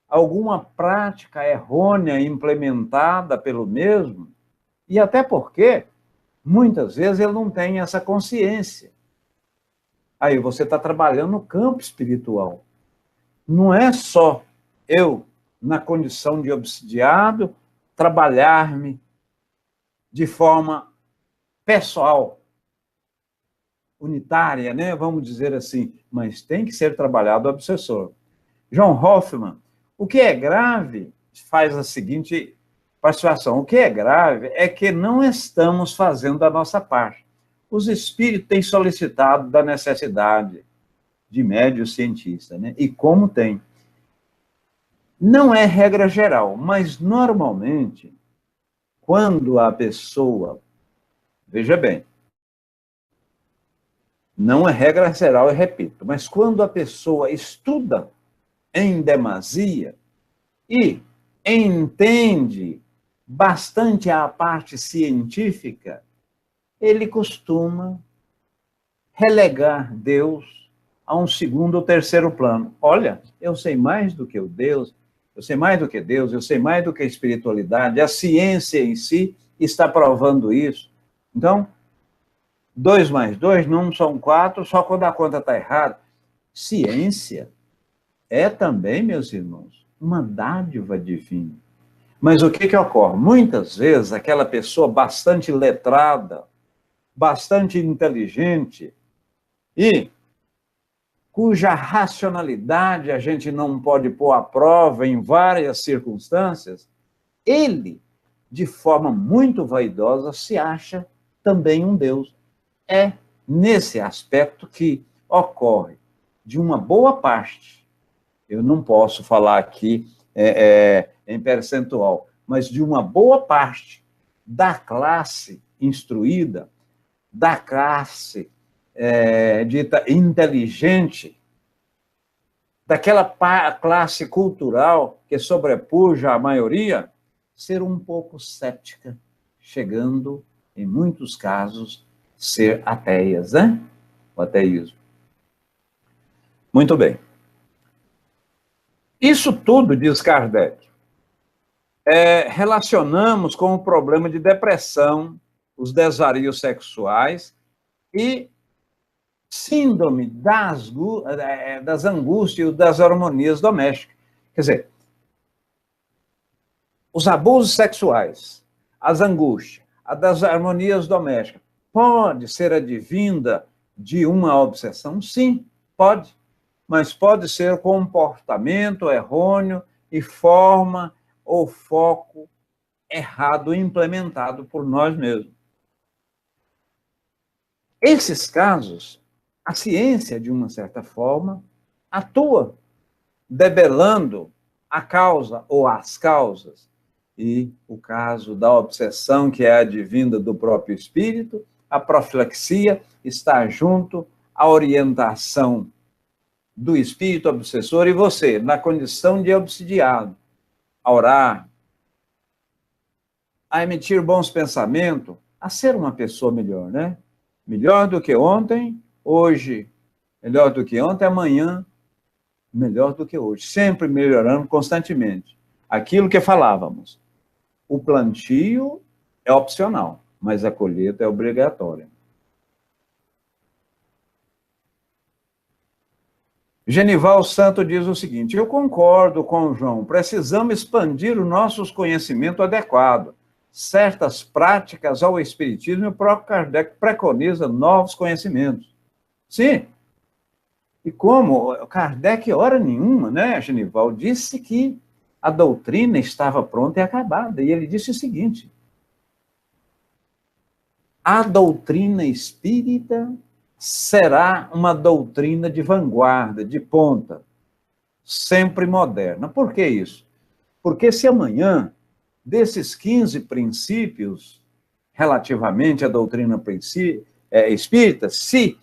alguma prática errônea implementada pelo mesmo, e até porque, muitas vezes, ele não tem essa consciência. Aí você está trabalhando no campo espiritual. Não é só eu, na condição de obsidiado, trabalhar-me de forma pessoal, unitária, né? Vamos dizer assim, mas tem que ser trabalhado o obsessor. John Hoffman, o que é grave, faz a seguinte participação: o que é grave é que não estamos fazendo a nossa parte. Os espíritos têm solicitado da necessidade de médio cientista, né? E como tem. Não é regra geral, mas normalmente, quando a pessoa, veja bem, não é regra geral, eu repito, mas quando a pessoa estuda em demasia e entende bastante a parte científica, ele costuma relegar Deus a um segundo ou terceiro plano. Olha, eu sei mais do que o Deus, eu sei mais do que Deus, eu sei mais do que a espiritualidade, a ciência em si está provando isso. Então, 2 mais 2 não são 4, só quando a conta está errada. Ciência é também, meus irmãos, uma dádiva divina. Mas o que ocorre? Muitas vezes, aquela pessoa bastante letrada, bastante inteligente e cuja racionalidade a gente não pode pôr à prova em várias circunstâncias, ele, de forma muito vaidosa, se acha também um Deus. É nesse aspecto que ocorre, de uma boa parte, eu não posso falar aqui em percentual, mas de uma boa parte da classe instruída, da classe dita inteligente, daquela classe cultural que sobrepuja a maioria, ser um pouco cética, chegando, em muitos casos, ser ateias, né? O ateísmo. Muito bem. Isso tudo, diz Kardec, relacionamos com o problema de depressão, os desvarios sexuais e síndrome das angústias e das harmonias domésticas. Quer dizer, os abusos sexuais, as angústias, as desarmonias domésticas, pode ser advinda de uma obsessão? Sim, pode. Mas pode ser comportamento errôneo e forma ou foco errado implementado por nós mesmos. Esses casos, a ciência, de uma certa forma, atua, debelando a causa ou as causas. E o caso da obsessão, que é advinda do próprio espírito, a profilaxia está junto à orientação do espírito obsessor e você, na condição de obsidiado, a orar, a emitir bons pensamentos, a ser uma pessoa melhor, né? Melhor do que ontem, hoje, melhor do que ontem, amanhã, melhor do que hoje. Sempre melhorando constantemente. Aquilo que falávamos, o plantio é opcional, mas a colheita é obrigatória. Genival Santo diz o seguinte: eu concordo com o João, precisamos expandir o nosso conhecimento adequado. Certas práticas ao espiritismo, o próprio Kardec preconiza novos conhecimentos. Sim. E como Kardec, hora nenhuma, né, Genival, disse que a doutrina estava pronta e acabada. E ele disse o seguinte: a doutrina espírita será uma doutrina de vanguarda, de ponta, sempre moderna. Por que isso? Porque se amanhã, desses 15 princípios, relativamente à doutrina espírita, se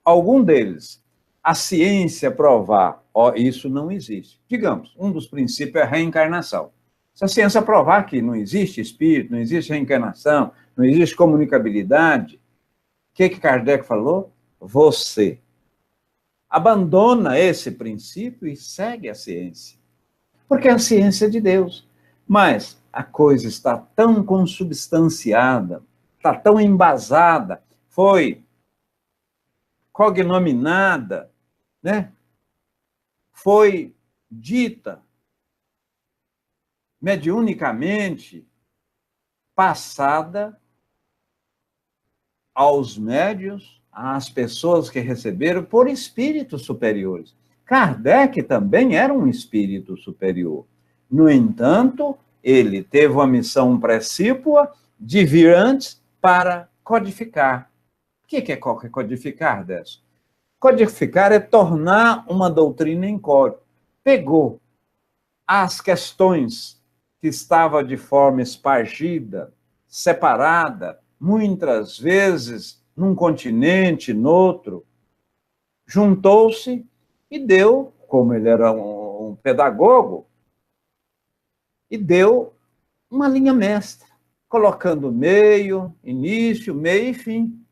algum deles a ciência provar, ó, isso não existe. Digamos, um dos princípios é a reencarnação. Se a ciência provar que não existe espírito, não existe reencarnação, não existe comunicabilidade, o que Kardec falou? Você abandona esse princípio e segue a ciência. Porque é a ciência de Deus. Mas a coisa está tão consubstanciada, está tão embasada, foi cognominada, né? Foi dita mediunicamente, passada aos médios, às pessoas que receberam por espíritos superiores. Kardec também era um espírito superior. No entanto, ele teve uma missão precípua de vir antes para codificar. O que é codificar, Décio? Codificar é tornar uma doutrina em código. Pegou as questões que estavam de forma espargida, separada, muitas vezes num continente, noutro, juntou-se e deu, como ele era um pedagogo, e deu uma linha mestra, colocando meio, início, meio e fim.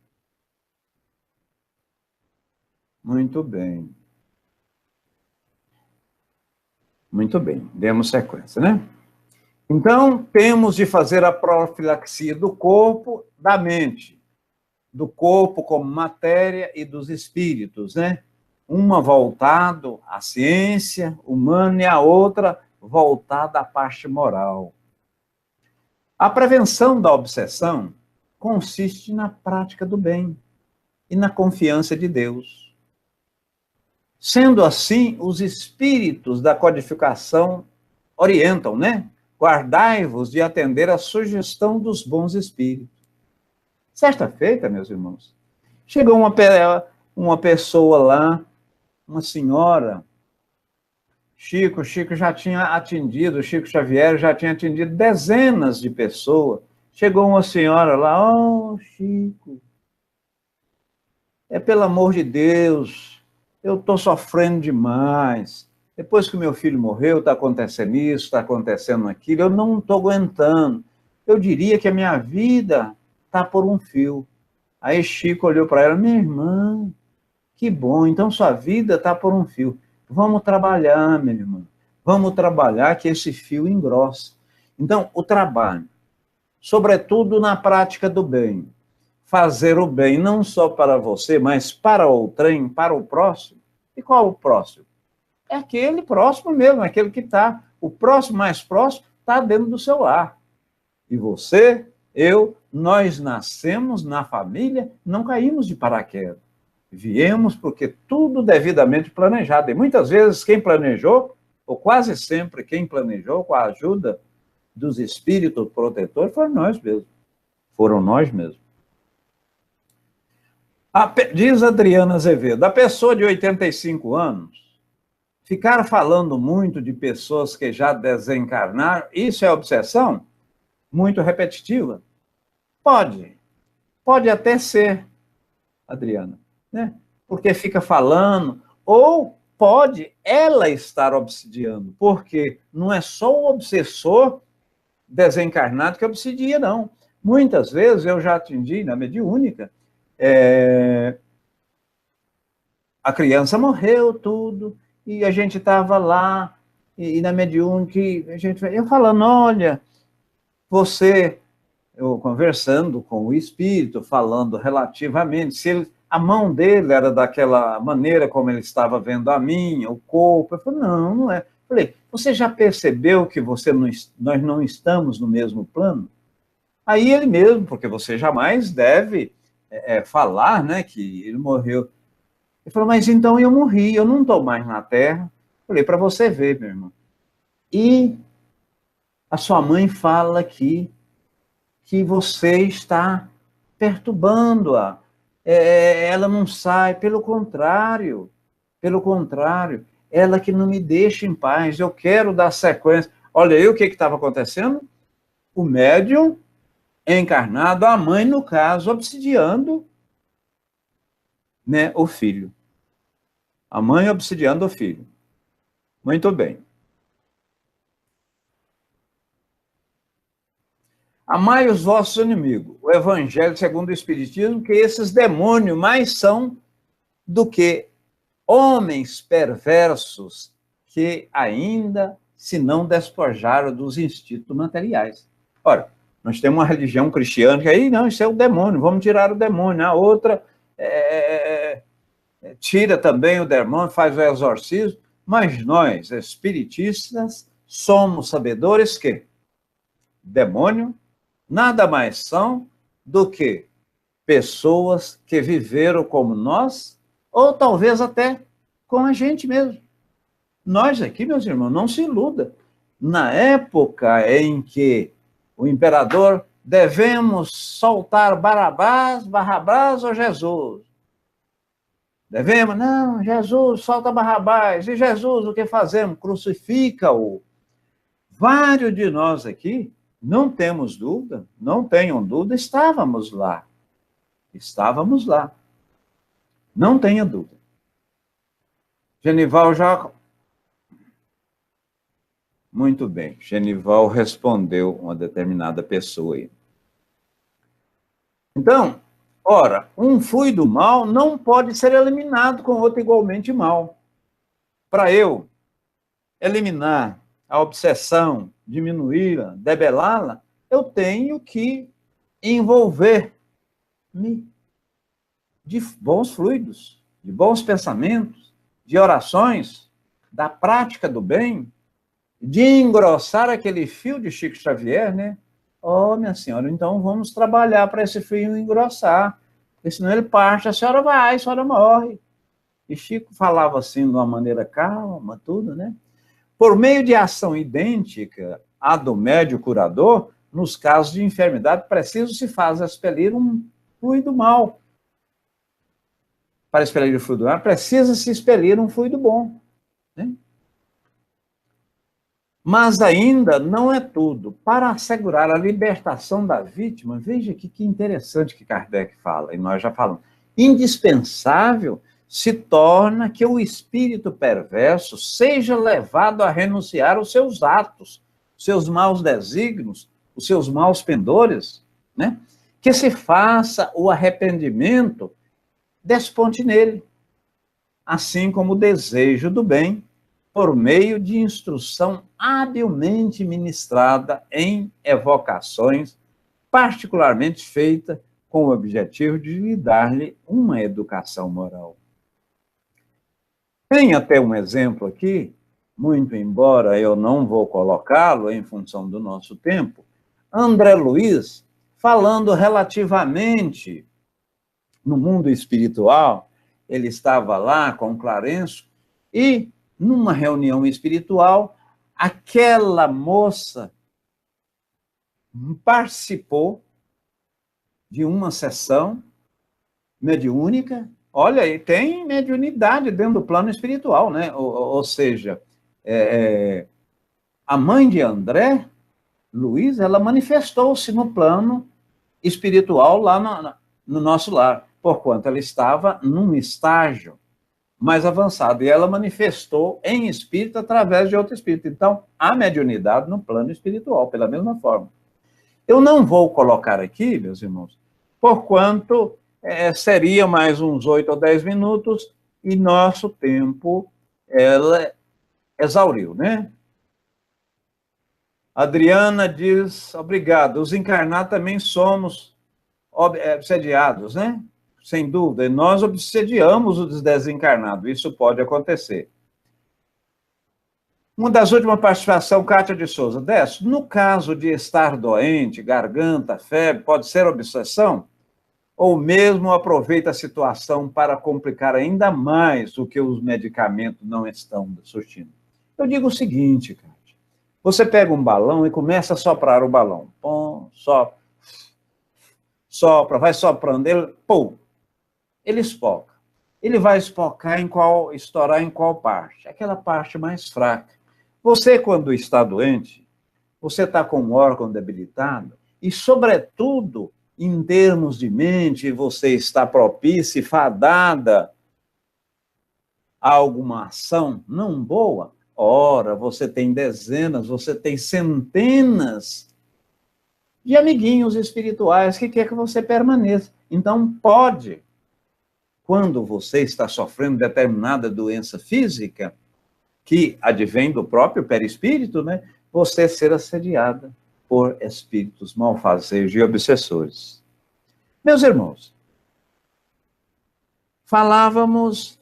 Muito bem. Muito bem, demos sequência, né? Então, temos de fazer a profilaxia do corpo, da mente, do corpo como matéria e dos espíritos, né? Uma voltado à ciência humana e a outra voltada à parte moral. A prevenção da obsessão consiste na prática do bem e na confiança de Deus. Sendo assim, os espíritos da codificação orientam, né? Guardai-vos de atender à sugestão dos bons espíritos. Certa feita, meus irmãos, chegou uma pessoa lá, uma senhora, Chico já tinha atendido, Chico Xavier já tinha atendido dezenas de pessoas. Chegou uma senhora lá, oh, Chico, pelo amor de Deus, eu estou sofrendo demais. Depois que meu filho morreu, está acontecendo isso, está acontecendo aquilo, eu não estou aguentando. Eu diria que a minha vida está por um fio. Aí Chico olhou para ela, minha irmã, que bom, então sua vida está por um fio. Vamos trabalhar, minha irmã. Vamos trabalhar que esse fio engrossa. Então, o trabalho, sobretudo na prática do bem, fazer o bem não só para você, mas para outrem, para o próximo. E qual o próximo? É aquele próximo mesmo, aquele que está. O próximo mais próximo está dentro do seu lar. E você, eu, nós nascemos na família, não caímos de paraquedas. Viemos porque tudo devidamente planejado. E muitas vezes quem planejou, ou quase sempre quem planejou, com a ajuda dos espíritos protetores, foram nós mesmos. Foram nós mesmos. Diz Adriana Azevedo, a pessoa de 85 anos, ficar falando muito de pessoas que já desencarnaram, isso é obsessão? Muito repetitiva? Pode até ser, Adriana, né? Porque fica falando, ou pode ela estar obsidiando, porque não é só o obsessor desencarnado que obsidia, não. Muitas vezes eu já atendi na mediúnica, a criança morreu, tudo, e a gente estava lá, e na mediúnica, eu falando, olha, eu conversando com o espírito, falando relativamente, se a mão dele era daquela maneira como ele estava vendo a minha, o corpo, eu falei, não é. Eu falei, você já percebeu que nós não estamos no mesmo plano? Aí ele mesmo, porque você jamais deve falar, né, que ele morreu. Ele falou, mas então eu morri, eu não estou mais na Terra. Eu falei, para você ver, meu irmão. E a sua mãe fala que você está perturbando-a. Ela não sai, pelo contrário, ela que não me deixa em paz, eu quero dar sequência. Olha aí o que estava acontecendo? O médium encarnado, a mãe, no caso, obsidiando, né, o filho. A mãe obsidiando o filho. Muito bem. Amai os vossos inimigos. O Evangelho segundo o Espiritismo, que esses demônios mais são do que homens perversos que ainda se não despojaram dos instintos materiais. Ora, nós temos uma religião cristã que aí, não, isso é o demônio, vamos tirar o demônio. A outra tira também o demônio, faz o exorcismo, mas nós, espiritistas, somos sabedores que demônio nada mais são do que pessoas que viveram como nós, ou talvez até com a gente mesmo. Nós aqui, meus irmãos, não se iluda. Na época em que o imperador devemos soltar Barrabás ou Jesus? Devemos? Não, Jesus, solta Barrabás. E Jesus, o que fazemos? Crucifica-o. Vários de nós aqui, não temos dúvida, não tenham dúvida, estávamos lá. Estávamos lá. Não tenha dúvida. Genival já... Muito bem. Genival respondeu uma determinada pessoa aí. Então, ora, um fluido mal não pode ser eliminado com outro igualmente mal. Para eu eliminar a obsessão, diminuí-la, debelá-la, eu tenho que envolver-me de bons fluidos, de bons pensamentos, de orações, da prática do bem, de engrossar aquele fio de Chico Xavier, né? Oh, minha senhora, então vamos trabalhar para esse fio engrossar, porque senão ele parte, a senhora vai, a senhora morre. E Chico falava assim, de uma maneira calma, tudo, né? Por meio de ação idêntica à do médio curador, nos casos de enfermidade, preciso se faz expelir um fluido mal. Para expelir o fluido mal, precisa se expelir um fluido bom, né? Mas ainda não é tudo. Para assegurar a libertação da vítima, veja aqui que interessante que Kardec fala, e nós já falamos, indispensável se torna que o espírito perverso seja levado a renunciar aos seus atos, seus maus desígnios, os seus maus pendores, né? Que se faça o arrependimento, desponte nele, assim como o desejo do bem, por meio de instrução habilmente ministrada em evocações, particularmente feita com o objetivo de dar-lhe uma educação moral. Tem até um exemplo aqui, muito embora eu não vou colocá-lo em função do nosso tempo, André Luiz, falando relativamente no mundo espiritual, ele estava lá com Clarencio e numa reunião espiritual, aquela moça participou de uma sessão mediúnica. Olha, e tem mediunidade dentro do plano espiritual, né? Ou seja, a mãe de André Luiz, ela manifestou-se no plano espiritual lá no nosso lar, porquanto ela estava num estágio mais avançado, e ela manifestou em espírito através de outro espírito. Então, há mediunidade no plano espiritual, pela mesma forma. Eu não vou colocar aqui, meus irmãos, porquanto seria mais uns 8 ou 10 minutos, e nosso tempo, ela exauriu, né? Adriana diz, obrigado, os encarnados também somos obsediados, né? Sem dúvida, e nós obsediamos os desencarnados, isso pode acontecer. Uma das últimas participações, Cátia de Souza, Décio, no caso de estar doente, garganta, febre, pode ser obsessão? Ou mesmo aproveita a situação para complicar ainda mais o que os medicamentos não estão surtindo? Eu digo o seguinte, Cátia, você pega um balão e começa a soprar o balão, pom, sopra. sopra, vai soprando, ele, pô, ele espoca. Ele vai espocar estourar em qual parte? Aquela parte mais fraca. Você, quando está doente, você está com um órgão debilitado, e, sobretudo, em termos de mente, você está propícia e fadada a alguma ação não boa. Ora, você tem dezenas, você tem centenas de amiguinhos espirituais que quer que você permaneça. Então, pode, quando você está sofrendo determinada doença física, que advém do próprio perispírito, né, você ser assediada por espíritos malfazejos e obsessores. Meus irmãos, falávamos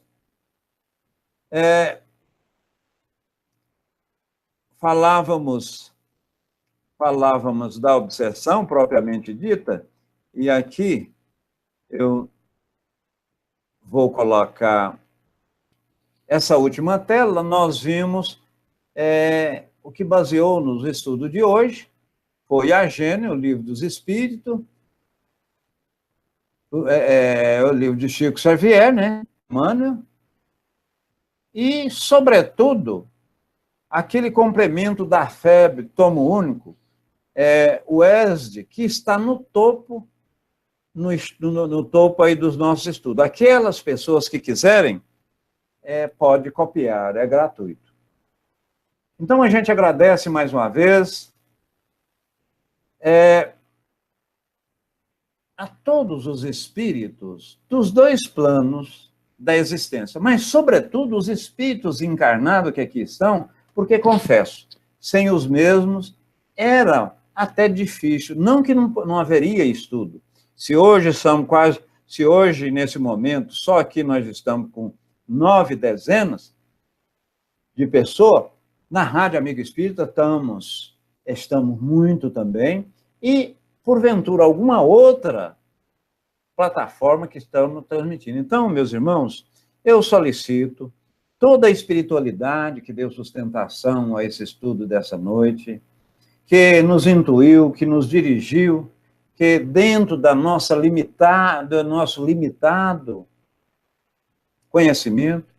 da obsessão propriamente dita, e aqui eu vou colocar essa última tela. Nós vimos o que baseou nos estudos de hoje, foi a Gênese, o Livro dos Espíritos, o livro de Chico Xavier, né, Emmanuel, e, sobretudo, aquele complemento da FEB, tomo único, o ESD, que está no topo, no topo aí dos nossos estudos. Aquelas pessoas que quiserem, pode copiar, é gratuito. Então, a gente agradece mais uma vez a todos os espíritos dos dois planos da existência, mas, sobretudo, os espíritos encarnados que aqui estão, porque, confesso, sem os mesmos, era até difícil, não que não haveria estudo. Se hoje, nesse momento, só aqui nós estamos com 9 dezenas de pessoas, na Rádio Amigo Espírita estamos muito também, e, porventura, alguma outra plataforma que estamos transmitindo. Então, meus irmãos, eu solicito toda a espiritualidade que deu sustentação a esse estudo dessa noite, que nos intuiu, que nos dirigiu, que dentro do nosso limitado conhecimento,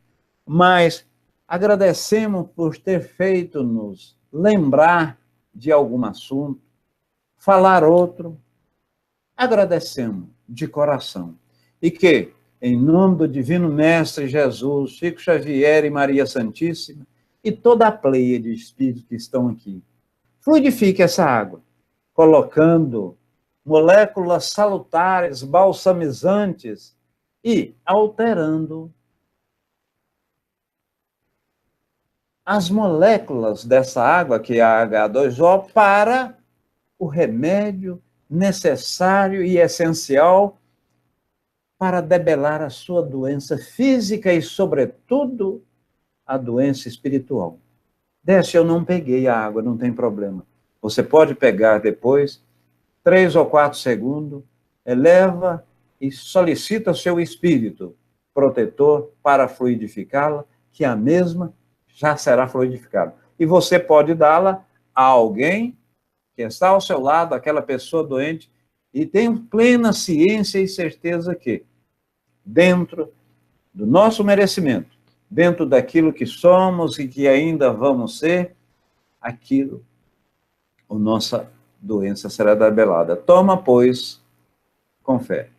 mas agradecemos por ter feito-nos lembrar de algum assunto, falar outro, agradecemos de coração. E que, em nome do Divino Mestre Jesus, Chico Xavier e Maria Santíssima, e toda a pleia de espíritos que estão aqui, fluidifique essa água, colocando moléculas salutares, balsamizantes e alterando as moléculas dessa água, que é a H2O, para o remédio necessário e essencial para debelar a sua doença física e, sobretudo, a doença espiritual. Desce, eu não peguei a água, não tem problema. Você pode pegar depois, 3 ou 4 segundos, eleva e solicita o seu espírito protetor para fluidificá-la, que a mesma já será fluidificada. E você pode dá-la a alguém que está ao seu lado, aquela pessoa doente, e tenho plena ciência e certeza que, dentro do nosso merecimento, dentro daquilo que somos e que ainda vamos ser, a nossa doença será debelada. Toma, pois, com fé.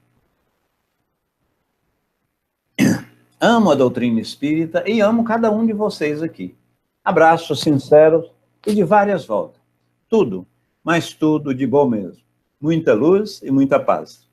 Amo a doutrina espírita e amo cada um de vocês aqui. Abraços sinceros e de várias voltas. Tudo, mas tudo de bom mesmo. Muita luz e muita paz.